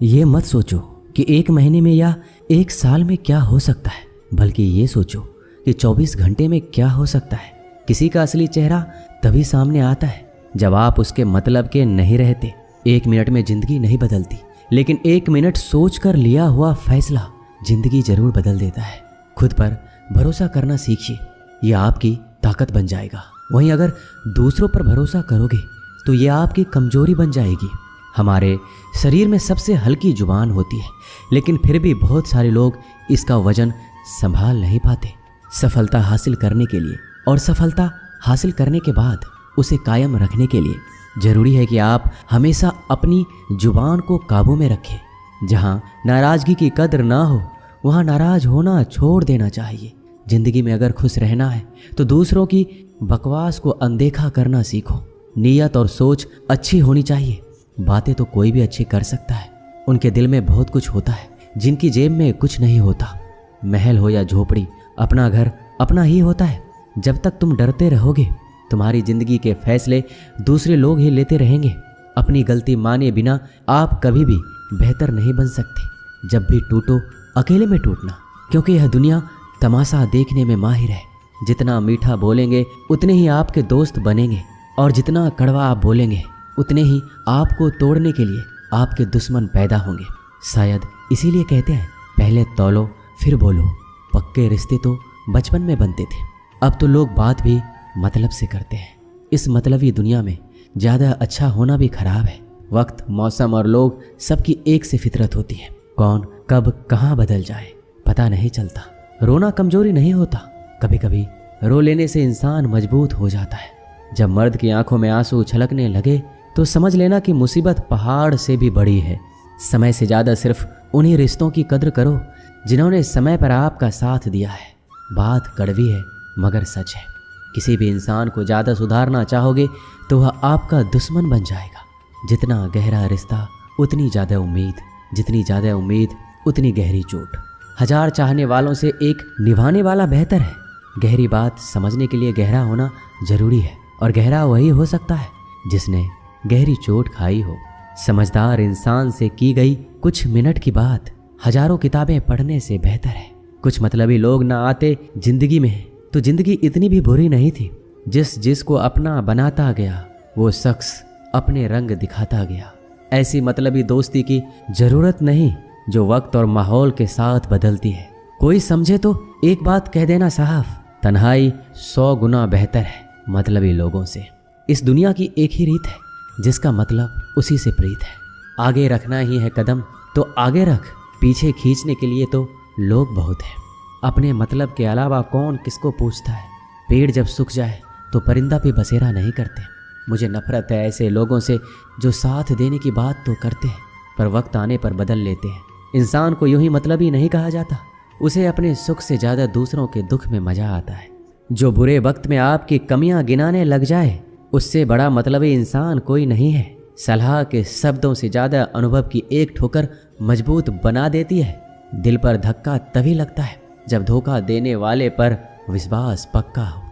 ये मत सोचो कि 1 महीने में या 1 साल में क्या हो सकता है, बल्कि ये सोचो कि 24 घंटे में क्या हो सकता है। किसी का असली चेहरा तभी सामने आता है जब आप उसके मतलब के नहीं रहते। 1 मिनट में जिंदगी नहीं बदलती, लेकिन 1 मिनट सोचकर लिया हुआ फैसला जिंदगी जरूर बदल देता है। खुद पर भरोसा करना सीखिए, यह आपकी ताकत बन जाएगा। वहीं अगर दूसरों पर भरोसा करोगे तो यह आपकी कमजोरी बन जाएगी। हमारे शरीर में सबसे हल्की जुबान होती है, लेकिन फिर भी बहुत सारे लोग इसका वजन संभाल नहीं पाते। सफलता हासिल करने के लिए और सफलता हासिल करने के बाद उसे कायम रखने के लिए जरूरी है कि आप हमेशा अपनी जुबान को काबू में रखें। जहां नाराजगी की कदर ना हो वहां नाराज होना छोड़ देना चाहिए। जिंदगी में अगर खुश रहना है तो दूसरों की बकवास को अनदेखा करना सीखो। नीयत और सोच अच्छी होनी चाहिए। बातें तो कोई भी अच्छी कर सकता है, उनके दिल में बहुत कुछ होता है जिनकी जेब में कुछ नहीं होता। महल हो या झोपड़ी, अपना घर अपना ही होता है। जब तक तुम डरते रहोगे तुम्हारी जिंदगी के फैसले दूसरे लोग ही लेते रहेंगे। अपनी गलती माने बिना आप कभी भी बेहतर नहीं बन सकते। जब भी टूटो अकेले में टूटना, क्योंकि यह दुनिया तमाशा देखने में माहिर है। जितना मीठा बोलेंगे उतने ही आपके दोस्त बनेंगे, और जितना कड़वा आप बोलेंगे उतने ही आपको तोड़ने के लिए आपके दुश्मन पैदा होंगे। शायद इसीलिए कहते हैं पहले तौलो फिर बोलो। पक्के रिश्ते तो बचपन में बनते थे, अब तो लोग बात भी मतलब से करते हैं। इस मतलबी दुनिया में ज़्यादा अच्छा होना भी खराब है। वक्त, मौसम और लोग सबकी एक सी फितरत होती है। कौन कब कहाँ बदल जाए पता नहीं चलता। रोना कमजोरी नहीं होता, कभी कभी रो लेने से इंसान मजबूत हो जाता है। जब मर्द की आंखों में आंसू छलकने लगे तो समझ लेना कि मुसीबत पहाड़ से भी बड़ी है। समय से ज़्यादा सिर्फ उन्हीं रिश्तों की कद्र करो जिन्होंने समय पर आपका साथ दिया है। बात कड़वी है मगर सच है। किसी भी इंसान को ज़्यादा सुधारना चाहोगे तो वह आपका दुश्मन बन जाएगा। जितना गहरा रिश्ता उतनी ज़्यादा उम्मीद, जितनी ज़्यादा उम्मीद उतनी गहरी चोट। 1000 चाहने वालों से एक निभाने वाला बेहतर है। गहरी बात समझने के लिए गहरा होना जरूरी है, और गहरा वही हो सकता है जिसने गहरी चोट खाई हो। समझदार इंसान से की गई कुछ मिनट की बात हजारों किताबें पढ़ने से बेहतर है। कुछ मतलबी लोग ना आते जिंदगी में तो जिंदगी इतनी भी बुरी नहीं थी। जिसको अपना बनाता गया वो शख्स अपने रंग दिखाता गया। ऐसी मतलबी दोस्ती की जरूरत नहीं जो वक्त और माहौल के साथ बदलती है। कोई समझे तो एक बात कह देना साहब, तन्हाई 100 गुना बेहतर है मतलबी लोगों से। इस दुनिया की एक ही रीत है, जिसका मतलब उसी से प्रीत है। आगे रखना ही है कदम तो आगे रख, पीछे खींचने के लिए तो लोग बहुत हैं। अपने मतलब के अलावा कौन किसको पूछता है। पेड़ जब सूख जाए तो परिंदा भी बसेरा नहीं करते। मुझे नफरत है ऐसे लोगों से जो साथ देने की बात तो करते हैं पर वक्त आने पर बदल लेते हैं। इंसान को यूं ही मतलबी नहीं कहा जाता, उसे अपने सुख से ज़्यादा दूसरों के दुख में मजा आता है। जो बुरे वक्त में आपकी कमियां गिनाने लग जाए उससे बड़ा मतलबी इंसान कोई नहीं है। सलाह के शब्दों से ज़्यादा अनुभव की एक ठोकर मजबूत बना देती है। दिल पर धक्का तभी लगता है जब धोखा देने वाले पर विश्वास पक्का हो।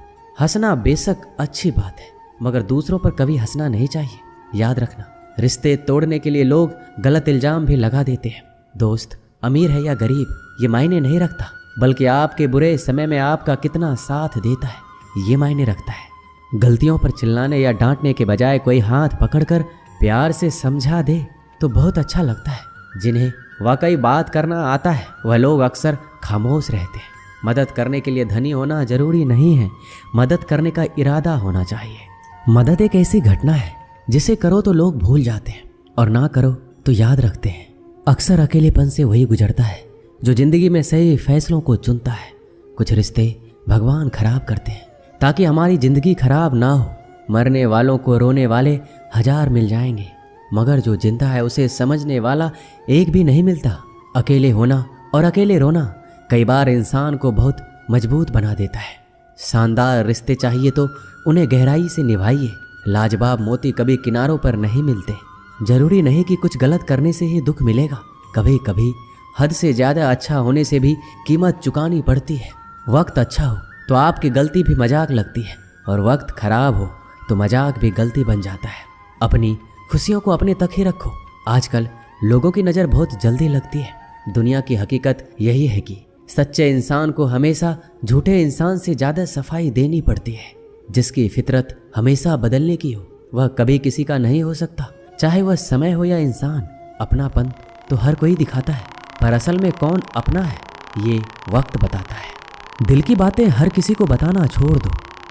हंसना बेशक अच्छी बात है, मगर दूसरों पर कभी हंसना नहीं चाहिए। याद रखना, रिश्ते तोड़ने के लिए लोग गलत इल्जाम भी लगा देते हैं। दोस्त अमीर है या गरीब ये मायने नहीं रखता, बल्कि आपके बुरे समय में आपका कितना साथ देता है ये मायने रखता है। गलतियों पर चिल्लाने या डांटने के बजाय कोई हाथ पकड़कर प्यार से समझा दे तो बहुत अच्छा लगता है। जिन्हें वाकई बात करना आता है वह लोग अक्सर खामोश रहते हैं। मदद करने के लिए धनी होना जरूरी नहीं है, मदद करने का इरादा होना चाहिए। मदद एक ऐसी घटना है जिसे करो तो लोग भूल जाते हैं और ना करो तो याद रखते हैं। अक्सर अकेलेपन से वही गुजरता है जो जिंदगी में सही फैसलों को चुनता है। कुछ रिश्ते भगवान खराब करते हैं ताकि हमारी जिंदगी खराब ना हो। मरने वालों को रोने वाले 1000 मिल जाएंगे, मगर जो जिंदा है उसे समझने वाला एक भी नहीं मिलता। अकेले होना और अकेले रोना कई बार इंसान को बहुत मजबूत बना देता है। शानदार रिश्ते चाहिए तो उन्हें गहराई से निभाइए। लाजवाब मोती कभी किनारों पर नहीं मिलते। जरूरी नहीं कि कुछ गलत करने से ही दुख मिलेगा। कभी कभी हद से ज़्यादा अच्छा होने से भी कीमत चुकानी पड़ती है। वक्त अच्छा हो तो आपकी गलती भी मजाक लगती है, और वक्त खराब हो तो मजाक भी गलती बन जाता है। अपनी खुशियों को अपने तक ही रखो। आजकल लोगों की नज़र बहुत जल्दी लगती है। दुनिया की हकीकत यही है कि सच्चे इंसान को हमेशा झूठे इंसान से ज़्यादा सफाई देनी पड़ती है। जिसकी फितरत हमेशा बदलने की हो वह कभी किसी का नहीं हो सकता, चाहे वह समय हो या इंसान। अपनापन तो हर कोई दिखाता है, पर असल में कौन अपना है ये वक्त बताता है। दिल की बातें हर किसी को बताना छोड़ दो।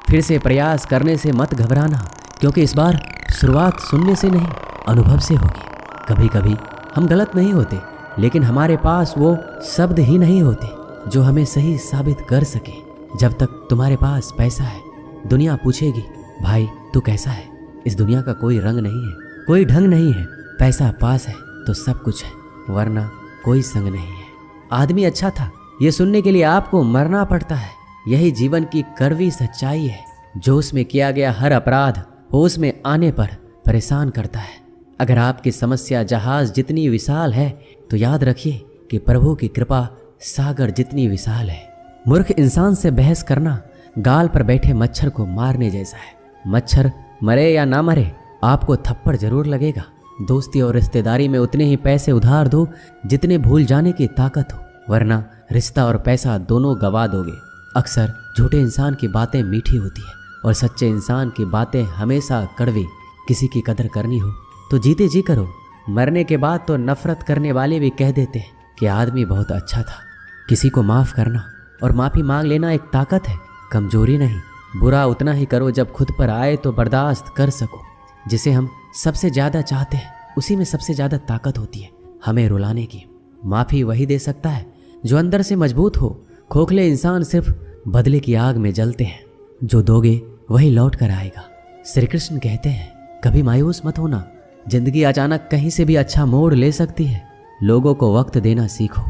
फिर से प्रयास करने से मत घबराना, क्योंकि इस बार शुरुआत सुनने से नहीं अनुभव से होगी। कभी कभी हम गलत नहीं होते, लेकिन हमारे पास वो शब्द ही नहीं होते जो हमें सही साबित कर सके। जब तक तुम्हारे पास पैसा है, दुनिया पूछेगी भाई तू कैसा है। इस दुनिया का कोई रंग नहीं है, कोई ढंग नहीं है। पैसा पास है तो सब कुछ है, वरना कोई संग नहीं है। आदमी अच्छा था ये सुनने के लिए आपको मरना पड़ता है। यही जीवन की कड़वी सच्चाई है। जो उसमें किया गया हर अपराध होश में आने पर परेशान करता है। अगर आपकी समस्या जहाज जितनी विशाल है तो याद रखिए कि प्रभु की कृपा सागर जितनी विशाल है। मूर्ख इंसान से बहस करना गाल पर बैठे मच्छर को मारने जैसा है। मच्छर मरे या ना मरे, आपको थप्पड़ जरूर लगेगा। दोस्ती और रिश्तेदारी में उतने ही पैसे उधार दो जितने भूल जाने की ताकत हो, वरना रिश्ता और पैसा दोनों गवा दोगे। अक्सर झूठे इंसान की बातें मीठी होती है और सच्चे इंसान की बातें हमेशा कड़वी। किसी की कदर करनी हो तो जीते जी करो। मरने के बाद तो नफरत करने वाले भी कह देते हैं कि आदमी बहुत अच्छा था। किसी को माफ़ करना और माफ़ी मांग लेना एक ताकत है, कमजोरी नहीं। बुरा उतना ही करो जब खुद पर आए तो बर्दाश्त कर सको। जिसे हम सबसे ज़्यादा चाहते हैं उसी में सबसे ज़्यादा ताकत होती है हमें रुलाने की। माफ़ी वही दे सकता है जो अंदर से मजबूत हो। खोखले इंसान सिर्फ बदले की आग में जलते हैं, जो दोगे वही लौट कर आएगा। श्री कृष्ण कहते हैं कभी मायूस मत होना, जिंदगी अचानक कहीं से भी अच्छा मोड़ ले सकती है। लोगों को वक्त देना सीखो,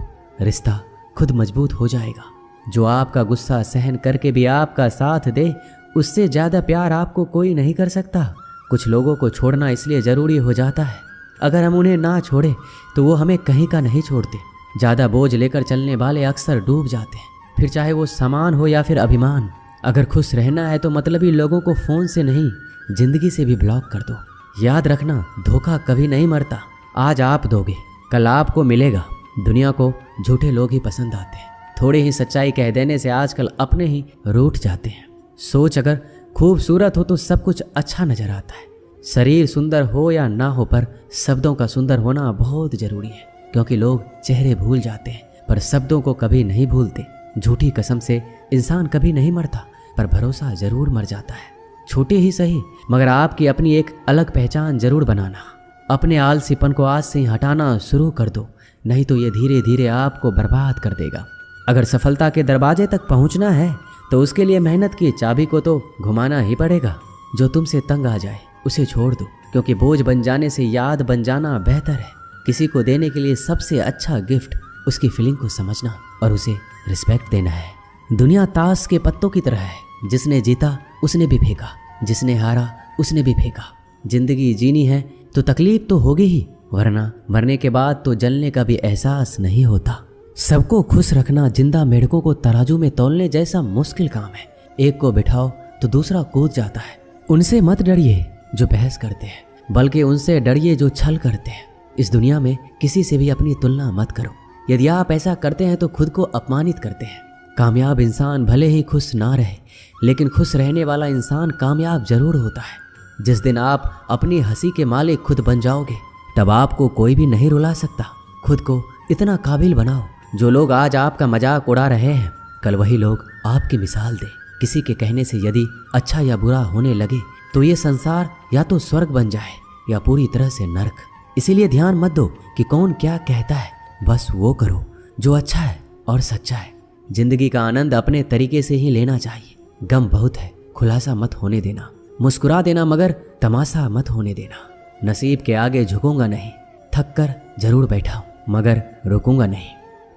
रिश्ता खुद मजबूत हो जाएगा। जो आपका गुस्सा सहन करके भी आपका साथ दे, उससे ज़्यादा प्यार आपको कोई नहीं कर सकता। कुछ लोगों को छोड़ना इसलिए ज़रूरी हो जाता है, अगर हम उन्हें ना छोड़े तो वो हमें कहीं का नहीं छोड़ते। ज़्यादा बोझ लेकर चलने वाले अक्सर डूब जाते हैं, फिर चाहे वो सामान हो या फिर अभिमान। अगर खुश रहना है तो मतलबी लोगों को फ़ोन से नहीं जिंदगी से भी ब्लॉक कर दो। याद रखना धोखा कभी नहीं मरता। आज आप दोगे कल आपको मिलेगा। दुनिया को झूठे लोग ही पसंद आते हैं। थोड़ी ही सच्चाई कह देने से आजकल अपने ही रूठ जाते हैं। सोच अगर खूबसूरत हो तो सब कुछ अच्छा नजर आता है। शरीर सुंदर हो या ना हो, पर शब्दों का सुंदर होना बहुत जरूरी है, क्योंकि लोग चेहरे भूल जाते हैं पर शब्दों को कभी नहीं भूलते। झूठी कसम से इंसान कभी नहीं मरता, पर भरोसा जरूर मर जाता है। छोटी ही सही मगर आपकी अपनी एक अलग पहचान जरूर बनाना। अपने आलसीपन को आज से ही हटाना शुरू कर दो, नहीं तो ये धीरे धीरे आपको बर्बाद कर देगा। अगर सफलता के दरवाजे तक पहुंचना है तो उसके लिए मेहनत की चाबी को तो घुमाना ही पड़ेगा। जो तुमसे तंग आ जाए उसे छोड़ दो, क्योंकि बोझ बन जाने से याद बन जाना बेहतर है। किसी को देने के लिए सबसे अच्छा गिफ्ट उसकी फीलिंग को समझना और उसे रिस्पेक्ट देना है। दुनिया ताश के पत्तों की तरह है, जिसने जीता उसने भी फेंका, जिसने हारा उसने भी फेंका। जिंदगी जीनी है तो तकलीफ तो होगी ही, वरना मरने के बाद तो जलने का भी एहसास नहीं होता। सबको खुश रखना जिंदा मेढकों को तराजू में तौलने जैसा मुश्किल काम है। एक को बिठाओ तो दूसरा कूद जाता है। उनसे मत डरिए जो बहस करते हैं, बल्कि उनसे डरिए जो छल करते हैं। इस दुनिया में किसी से भी अपनी तुलना मत करो। यदि आप ऐसा करते हैं तो खुद को अपमानित करते हैं। कामयाब इंसान भले ही खुश ना रहे, लेकिन खुश रहने वाला इंसान कामयाब जरूर होता है। जिस दिन आप अपनी हंसी के मालिक खुद बन जाओगे, तब आपको कोई भी नहीं रुला सकता। खुद को इतना काबिल बनाओ, जो लोग आज आपका मजाक उड़ा रहे हैं कल वही लोग आपकी मिसाल दे। किसी के कहने से यदि अच्छा या बुरा होने लगे तो ये संसार या तो स्वर्ग बन जाए या पूरी तरह से नर्क। इसीलिए ध्यान मत दो कि कौन क्या कहता है, बस वो करो जो अच्छा है और सच्चा है। जिंदगी का आनंद अपने तरीके से ही लेना चाहिए। गम बहुत है, खुलासा मत होने देना। मुस्कुरा देना मगर तमाशा मत होने देना। नसीब के आगे झुकूंगा नहीं, थक कर जरूर बैठा हूं मगर रुकूंगा नहीं।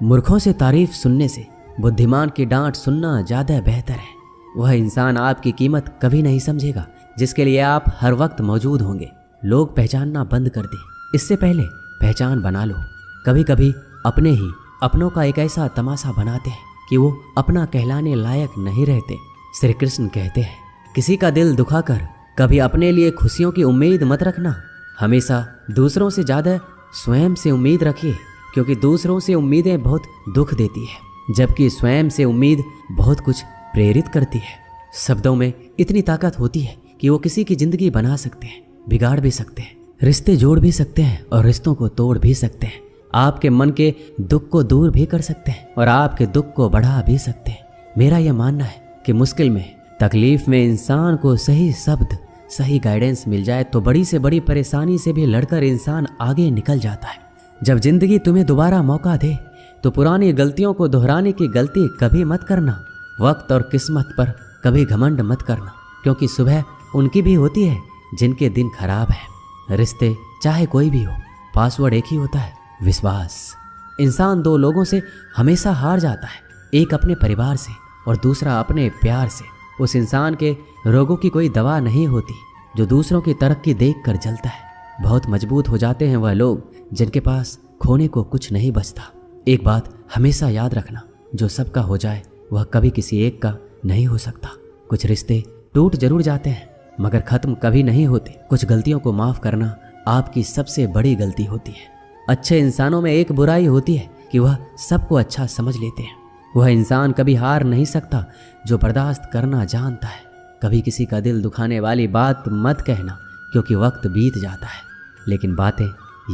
मूर्खों से तारीफ सुनने से बुद्धिमान की डांट सुनना ज़्यादा बेहतर है। वह इंसान आपकी कीमत कभी नहीं समझेगा जिसके लिए आप हर वक्त मौजूद होंगे। लोग पहचानना बंद कर दें, इससे पहले पहचान बना लो। कभी कभी अपने ही अपनों का एक ऐसा तमाशा बनाते हैं कि वो अपना कहलाने लायक नहीं रहते। श्री कृष्ण कहते हैं किसी का दिल दुखाकर कभी अपने लिए खुशियों की उम्मीद मत रखना। हमेशा दूसरों से ज़्यादा स्वयं से उम्मीद रखिए, क्योंकि दूसरों से उम्मीदें बहुत दुख देती है, जबकि स्वयं से उम्मीद बहुत कुछ प्रेरित करती है। शब्दों में इतनी ताकत होती है कि वो किसी की जिंदगी बना सकते हैं, बिगाड़ भी सकते हैं, रिश्ते जोड़ भी सकते हैं और रिश्तों को तोड़ भी सकते हैं। आपके मन के दुख को दूर भी कर सकते हैं और आपके दुख को बढ़ा भी सकते हैं। मेरा यह मानना है कि मुश्किल में, तकलीफ में इंसान को सही शब्द, सही गाइडेंस मिल जाए तो बड़ी से बड़ी परेशानी से भी लड़कर इंसान आगे निकल जाता है। जब जिंदगी तुम्हें दोबारा मौका दे तो पुरानी गलतियों को दोहराने की गलती कभी मत करना। वक्त और किस्मत पर कभी घमंड मत करना, क्योंकि सुबह उनकी भी होती है जिनके दिन खराब है। रिश्ते चाहे कोई भी हो, पासवर्ड एक ही होता है, विश्वास। इंसान दो लोगों से हमेशा हार जाता है, एक अपने परिवार से और दूसरा अपने प्यार से। उस इंसान के रोगों की कोई दवा नहीं होती जो दूसरों की तरक्की देखकर जलता है। बहुत मजबूत हो जाते हैं वह लोग जिनके पास खोने को कुछ नहीं बचता। एक बात हमेशा याद रखना, जो सबका हो जाए वह कभी किसी एक का नहीं हो सकता। कुछ रिश्ते टूट जरूर जाते हैं मगर खत्म कभी नहीं होते। कुछ गलतियों को माफ करना आपकी सबसे बड़ी गलती होती है। अच्छे इंसानों में एक बुराई होती है कि वह सबको अच्छा समझ लेते हैं। वह इंसान कभी हार नहीं सकता जो बर्दाश्त करना जानता है। कभी किसी का दिल दुखाने वाली बात मत कहना, क्योंकि वक्त बीत जाता है लेकिन बातें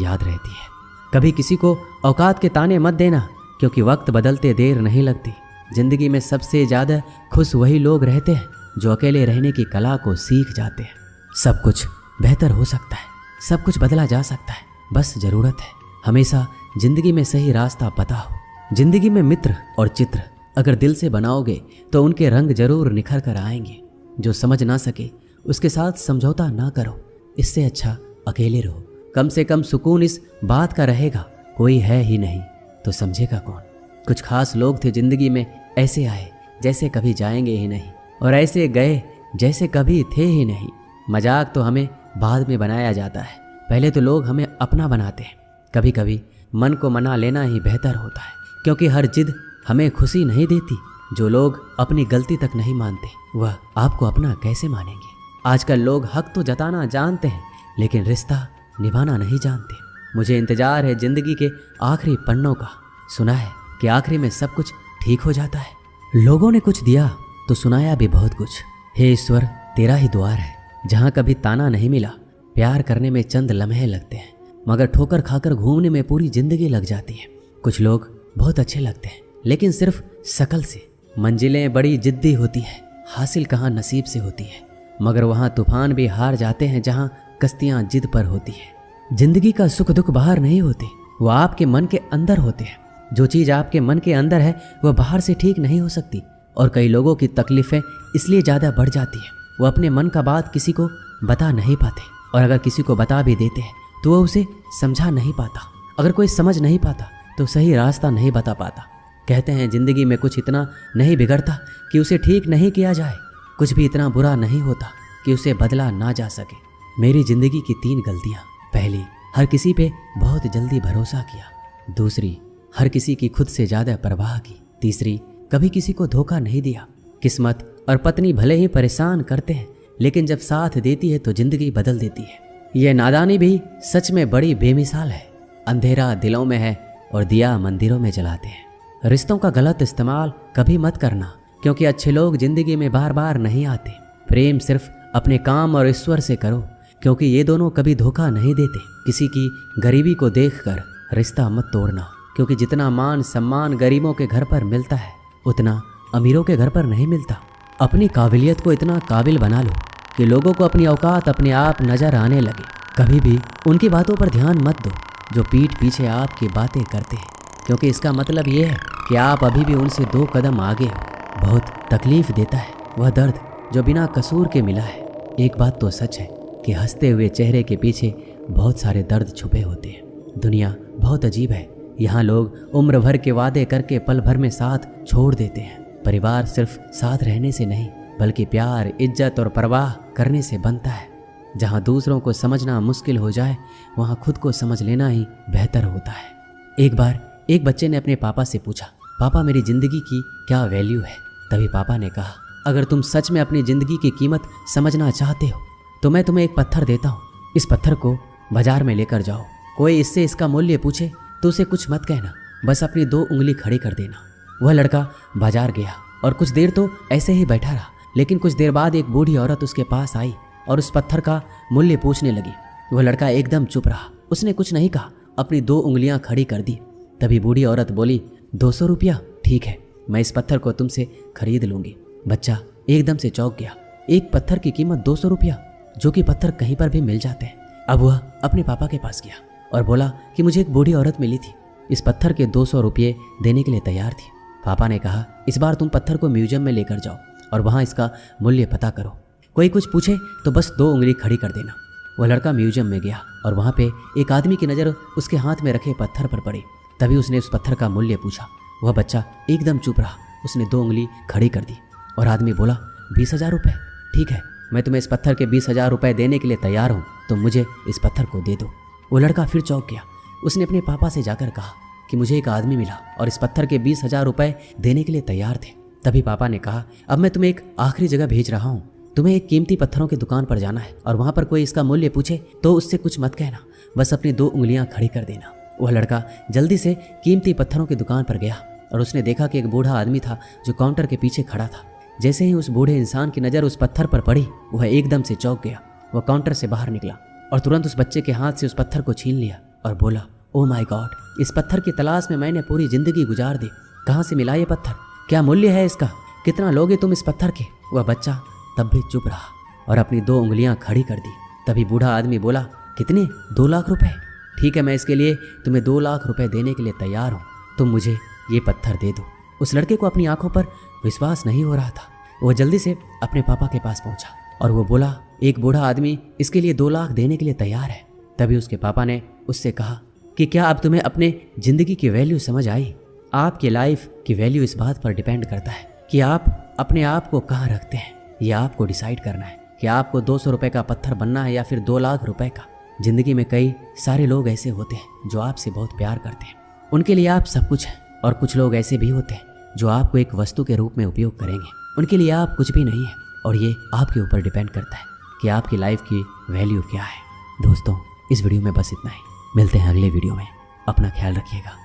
याद रहती है। कभी किसी को औकात के ताने मत देना, क्योंकि वक्त बदलते देर नहीं लगती। जिंदगी में सबसे ज़्यादा खुश वही लोग रहते हैं जो अकेले रहने की कला को सीख जाते हैं। सब कुछ बेहतर हो सकता है, सब कुछ बदला जा सकता है, बस ज़रूरत है हमेशा जिंदगी में सही रास्ता पता हो। जिंदगी में मित्र और चित्र अगर दिल से बनाओगे तो उनके रंग जरूर निखर कर आएंगे। जो समझ ना सके उसके साथ समझौता ना करो, इससे अच्छा अकेले रहो। कम से कम सुकून इस बात का रहेगा, कोई है ही नहीं तो समझेगा कौन। कुछ खास लोग थे जिंदगी में, ऐसे आए जैसे कभी जाएंगे ही नहीं और ऐसे गए जैसे कभी थे ही नहीं। मजाक तो हमें बाद में बनाया जाता है, पहले तो लोग हमें अपना बनाते हैं। कभी कभी मन को मना लेना ही बेहतर होता है, क्योंकि हर जिद हमें खुशी नहीं देती। जो लोग अपनी गलती तक नहीं मानते वह आपको अपना कैसे मानेंगे। आजकल लोग हक तो जताना जानते हैं लेकिन रिश्ता निभाना नहीं जानते। मुझे इंतजार है जिंदगी के आखिरी पन्नों का। सुना है कि आखिरी में सब कुछ ठीक हो जाता है। लोगों ने कुछ दिया तो सुनाया भी बहुत कुछ। हे ईश्वर, तेरा ही द्वार है जहाँ कभी ताना नहीं मिला। प्यार करने में चंद लम्हे लगते हैं मगर ठोकर खाकर घूमने में पूरी जिंदगी लग जाती है। कुछ लोग बहुत अच्छे लगते हैं लेकिन सिर्फ शक्ल से। मंजिलें बड़ी जिद्दी होती है, हासिल कहाँ नसीब से होती है, मगर वहाँ तूफान भी हार जाते हैं जहाँ कश्तियाँ जिद पर होती है। जिंदगी का सुख दुख बाहर नहीं होते, वो आपके मन के अंदर होते हैं। जो चीज़ आपके मन के अंदर है वह बाहर से ठीक नहीं हो सकती। और कई लोगों की तकलीफ़ें इसलिए ज़्यादा बढ़ जाती है, वो अपने मन का बात किसी को बता नहीं पाते, और अगर किसी को बता भी देते हैं तो वह उसे समझा नहीं पाता। अगर कोई समझ नहीं पाता तो सही रास्ता नहीं बता पाता। कहते हैं जिंदगी में कुछ इतना नहीं बिगड़ता कि उसे ठीक नहीं किया जाए, कुछ भी इतना बुरा नहीं होता कि उसे बदला ना जा सके। मेरी जिंदगी की 3 गलतियाँ। पहली, हर किसी पे बहुत जल्दी भरोसा किया। दूसरी, हर किसी की खुद से ज़्यादा परवाह की। तीसरी, कभी किसी को धोखा नहीं दिया। किस्मत और पत्नी भले ही परेशान करते हैं लेकिन जब साथ देती है तो जिंदगी बदल देती है। यह नादानी भी सच में बड़ी बेमिसाल है। अंधेरा दिलों में है और दिया मंदिरों में जलाते हैं। रिश्तों का गलत इस्तेमाल कभी मत करना, क्योंकि अच्छे लोग जिंदगी में बार बार नहीं आते। प्रेम सिर्फ अपने काम और ईश्वर से करो, क्योंकि ये दोनों कभी धोखा नहीं देते। किसी की गरीबी को देखकर रिश्ता मत तोड़ना, क्योंकि जितना मान सम्मान गरीबों के घर पर मिलता है उतना अमीरों के घर पर नहीं मिलता। अपनी काबिलियत को इतना काबिल बना लो कि लोगों को अपनी औकात अपने आप नजर आने लगे। कभी भी उनकी बातों पर ध्यान मत दो जो पीठ पीछे आपकी बातें करते हैं, क्योंकि इसका मतलब ये है कि आप अभी भी उनसे 2 कदम आगे हो। बहुत तकलीफ देता है वह दर्द जो बिना कसूर के मिला है। एक बात तो सच है कि हंसते हुए चेहरे के पीछे बहुत सारे दर्द छुपे होते हैं। दुनिया बहुत अजीब है, यहाँ लोग उम्र भर के वादे करके पल भर में साथ छोड़ देते हैं। परिवार सिर्फ साथ रहने से नहीं बल्कि प्यार, इज्जत और परवाह करने से बनता है। जहाँ दूसरों को समझना मुश्किल हो जाए वहाँ खुद को समझ लेना ही बेहतर होता है। एक बार एक बच्चे ने अपने पापा से पूछा, पापा मेरी ज़िंदगी की क्या वैल्यू है? तभी पापा ने कहा, अगर तुम सच में अपनी ज़िंदगी की कीमत समझना चाहते हो तो मैं तुम्हें एक पत्थर देता हूँ। इस पत्थर को बाजार में लेकर जाओ कोई इससे इसका मूल्य पूछे तो उसे कुछ मत कहना, बस अपनी 2 उंगली खड़ी कर देना। वह लड़का बाजार गया और कुछ देर तो ऐसे ही बैठा रहा, लेकिन कुछ देर बाद एक बूढ़ी औरत उसके पास आई और उस पत्थर का मूल्य पूछने लगी। वह लड़का एकदम चुप रहा, उसने कुछ नहीं कहा, अपनी 2 उंगलियां खड़ी कर दी। तभी बूढ़ी औरत बोली, 200 रुपया, ठीक है, मैं इस पत्थर को तुमसे खरीद लूंगी। बच्चा एकदम से चौंक गया। एक पत्थर की कीमत 200 रुपया, जो कि पत्थर कहीं पर भी मिल जाते हैं। अब वह अपने पापा के पास गया और बोला कि मुझे एक बूढ़ी औरत मिली थी, इस पत्थर के 200 रुपये देने के लिए तैयार थी। पापा ने कहा, इस बार तुम पत्थर को म्यूजियम में लेकर जाओ और वहाँ इसका मूल्य पता करो। कोई कुछ पूछे तो बस 2 उंगली खड़ी कर देना। वह लड़का म्यूजियम में गया और वहाँ पे एक आदमी की नज़र उसके हाथ में रखे पत्थर पर पड़ी। तभी उसने उस पत्थर का मूल्य पूछा। वह बच्चा एकदम चुप रहा, उसने 2 उंगली खड़ी कर दी और आदमी बोला, 20,000 रुपये, ठीक है, मैं तुम्हें इस पत्थर के 20,000 रुपये देने के लिए तैयार हूँ, तुम मुझे इस पत्थर को दे दो। वो लड़का फिर चौंक गया। उसने अपने पापा से जाकर कहा कि मुझे एक आदमी मिला और इस पत्थर के 20,000 रुपये देने के लिए तैयार थे। तभी पापा ने कहा, अब मैं तुम्हें एक आखिरी जगह भेज रहा हूँ, तुम्हें एक कीमती पत्थरों की दुकान पर जाना है और वहाँ पर कोई इसका मूल्य पूछे तो उससे कुछ मत कहना, बस अपनी 2 उंगलियां खड़ी कर देना। वह लड़का जल्दी से कीमती पत्थरों की दुकान पर गया और उसने देखा कि एक बूढ़ा आदमी था जो काउंटर के पीछे खड़ा था। जैसे ही उस बूढ़े इंसान की नज़र उस पत्थर पर पड़ी, वह एकदम से चौंक गया। वह काउंटर से बाहर निकला और तुरंत उस बच्चे के हाथ से उस पत्थर को छीन लिया और बोला, ओह माय गॉड, इस पत्थर की तलाश में मैंने पूरी जिंदगी गुजार दी, कहाँ से मिला ये पत्थर, क्या मूल्य है इसका, कितना लोगे तुम इस पत्थर के। वह बच्चा तब भी चुप रहा और अपनी 2 उंगलियां खड़ी कर दी। तभी बूढ़ा आदमी बोला, कितने, 2 लाख रुपए, ठीक है, मैं इसके लिए तुम्हें 2 लाख रुपए देने के लिए तैयार हूँ, तुम मुझे ये पत्थर दे दो। उस लड़के को अपनी आंखों पर विश्वास नहीं हो रहा था। वह जल्दी से अपने पापा के पास पहुंचा और वो बोला, एक बूढ़ा आदमी इसके लिए 2 लाख देने के लिए तैयार है। तभी उसके पापा ने उससे कहा कि क्या अब तुम्हें अपने ज़िंदगी की वैल्यू समझ आई। आपकी लाइफ की वैल्यू इस बात पर डिपेंड करता है कि आप अपने आप को कहाँ रखते हैं। यह आपको डिसाइड करना है कि आपको 200 रुपये का पत्थर बनना है या फिर 2 लाख रुपए का। ज़िंदगी में कई सारे लोग ऐसे होते हैं जो आपसे बहुत प्यार करते हैं, उनके लिए आप सब कुछ हैं, और कुछ लोग ऐसे भी होते हैं जो आपको एक वस्तु के रूप में उपयोग करेंगे, उनके लिए आप कुछ भी नहीं है। और ये आपके ऊपर डिपेंड करता है कि आपकी लाइफ की वैल्यू क्या है। दोस्तों, इस वीडियो में बस इतना ही, मिलते हैं अगले वीडियो में, अपना ख्याल रखिएगा।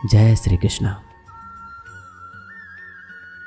जय श्री कृष्णा।